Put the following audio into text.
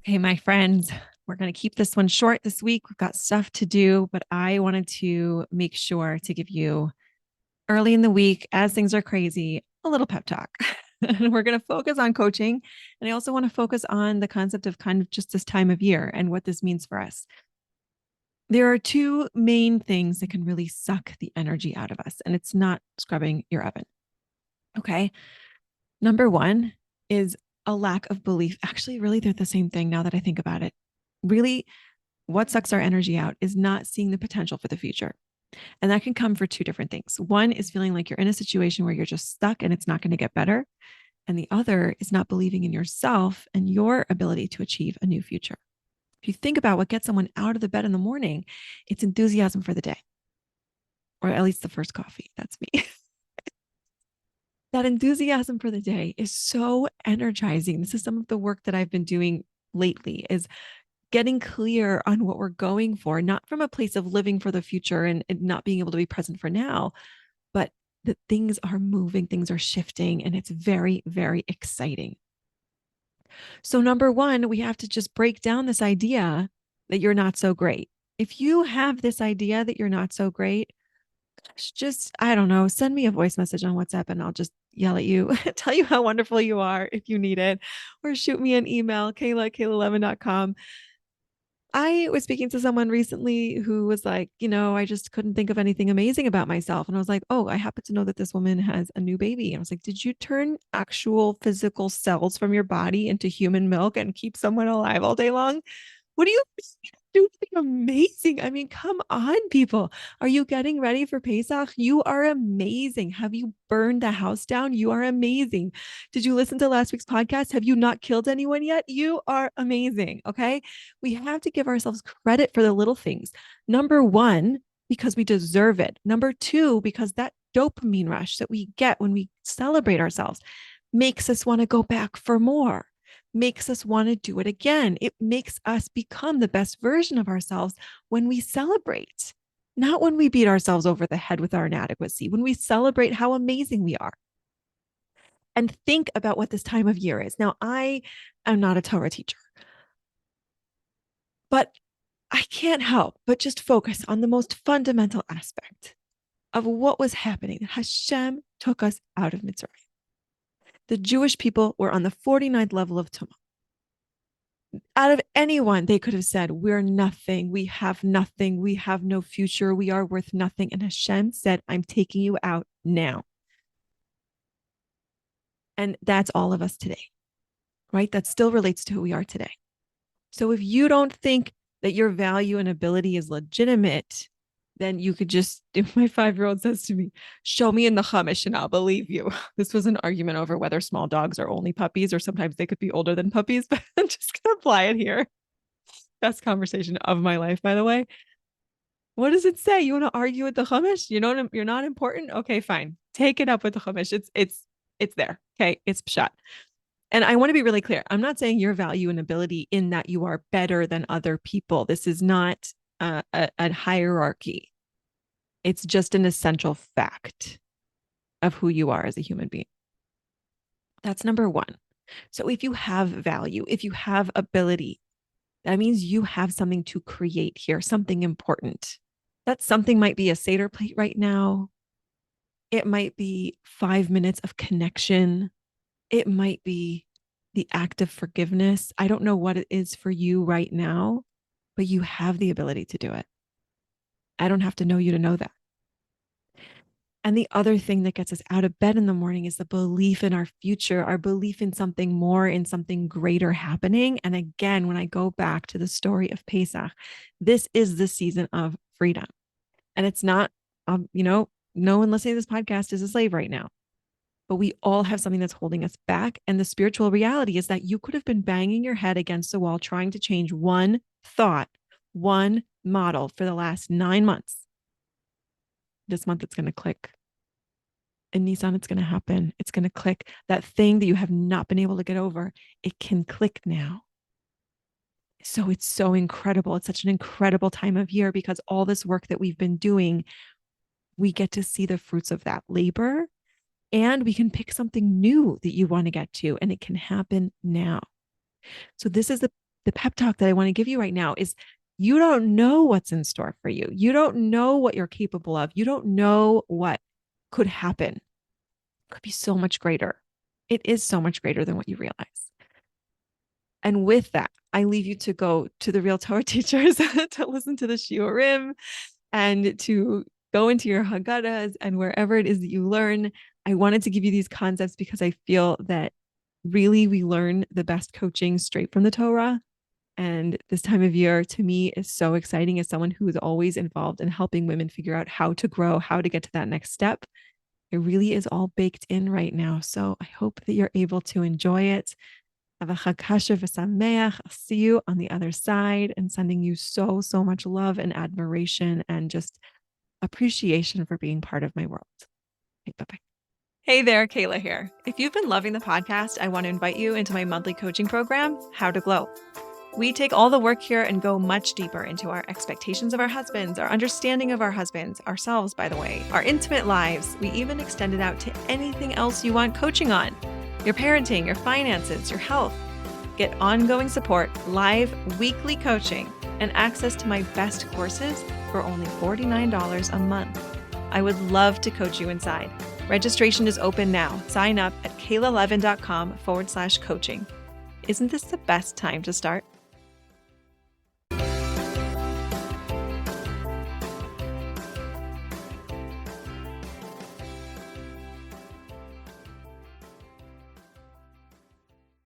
Hey, my friends, we're going to keep this one short this week. We've got stuff to do, but I wanted to make sure to give you early in the week, as things are crazy, a little pep talk. And we're going to focus on coaching. And I also want to focus on the concept of kind of just this time of year and what this means for us. There are two main things that can really suck the energy out of us, and it's not scrubbing your oven. Okay. Number one is a lack of belief. Actually, really, they're the same thing now that I think about it. Really, what sucks our energy out is not seeing the potential for the future. And that can come for two different things. One is feeling like you're in a situation where you're just stuck and it's not going to get better. And the other is not believing in yourself and your ability to achieve a new future. If you think about what gets someone out of the bed in the morning, it's enthusiasm for the day, or at least the first coffee. That's me. That enthusiasm for the day is so energizing. This is some of the work that I've been doing lately is getting clear on what we're going for, not from a place of living for the future and not being able to be present for now, but that things are moving, things are shifting, and it's very, very exciting. So, number one, we have to just break down this idea that you're not so great. If you have this idea that you're not so great, just, I don't know, send me a voice message on WhatsApp and I'll just yell at you, tell you how wonderful you are if you need it, or shoot me an email, Kayla@KaylaLevin.com. I was speaking to someone recently who was like, I just couldn't think of anything amazing about myself. And I was like, oh, I happen to know that this woman has a new baby. And I was like, did you turn actual physical cells from your body into human milk and keep someone alive all day long? What do you do? Amazing. I mean, come on, people. Are you getting ready for Pesach? You are amazing. Have you burned the house down? You are amazing. Did you listen to last week's podcast? Have you not killed anyone yet? You are amazing. Okay. We have to give ourselves credit for the little things. Number one, because we deserve it. Number two, because that dopamine rush that we get when we celebrate ourselves makes us want to go back for more, makes us want to do it again. It makes us become the best version of ourselves when we celebrate, not when we beat ourselves over the head with our inadequacy, when we celebrate how amazing we are. And think about what this time of year is. Now, I am not a Torah teacher, but I can't help but just focus on the most fundamental aspect of what was happening. Hashem took us out of Mitzrayim. The Jewish people were on the 49th level of Tumah. Out of anyone, they could have said, we're nothing. We have nothing. We have no future. We are worth nothing. And Hashem said, I'm taking you out now. And that's all of us today, right? That still relates to who we are today. So if you don't think that your value and ability is legitimate, then you could just, if my 5-year-old says to me, show me in the Chumash and I'll believe you. This was an argument over whether small dogs are only puppies or sometimes they could be older than puppies, but I'm just going to apply it here. Best conversation of my life, by the way. What does it say? You want to argue with the Chumash? You're not important? Okay, fine. Take it up with the Chumash. It's there. Okay, it's pshat. And I want to be really clear. I'm not saying your value and ability in that you are better than other people. This is not a hierarchy. It's just an essential fact of who you are as a human being. That's number one. So if you have value, if you have ability, that means you have something to create here, something important. That something might be a Seder plate right now. It might be 5 minutes of connection. It might be the act of forgiveness. I don't know what it is for you right now, but you have the ability to do it. I don't have to know you to know that. And the other thing that gets us out of bed in the morning is the belief in our future, our belief in something more, in something greater happening. And again, when I go back to the story of Pesach, this is the season of freedom. And it's not, no one listening to this podcast is a slave right now. But we all have something that's holding us back. And the spiritual reality is that you could have been banging your head against the wall trying to change one thought, one model for the last 9 months. This month, it's going to click. In Nissan, it's going to happen. It's going to click. That thing that you have not been able to get over, it can click now. So it's so incredible. It's such an incredible time of year because all this work that we've been doing, we get to see the fruits of that labor. And we can pick something new that you want to get to, and it can happen now. So this is the the pep talk that I want to give you right now is you don't know what's in store for you. You don't know what you're capable of. You don't know what could happen. It could be so much greater. It is so much greater than what you realize. And with that, I leave you to go to the real Torah teachers to listen to the shiurim and to go into your Haggadahs and wherever it is that you learn. I wanted to give you these concepts because I feel that really we learn the best coaching straight from the Torah. And this time of year to me is so exciting as someone who is always involved in helping women figure out how to grow, how to get to that next step. It really is all baked in right now. So I hope that you're able to enjoy it. Have a Chag Kasher v'Sameach. I'll see you on the other side and sending you so, so much love and admiration and just appreciation for being part of my world. Okay, bye-bye. Hey there, Kayla here. If you've been loving the podcast, I want to invite you into my monthly coaching program, How to Glow. We take all the work here and go much deeper into our expectations of our husbands, our understanding of our husbands, ourselves, by the way, our intimate lives. We even extend it out to anything else you want coaching on. Your parenting, your finances, your health. Get ongoing support, live weekly coaching, and access to my best courses for only $49 a month. I would love to coach you inside. Registration is open now. Sign up at kaylalevin.com/coaching. Isn't this the best time to start?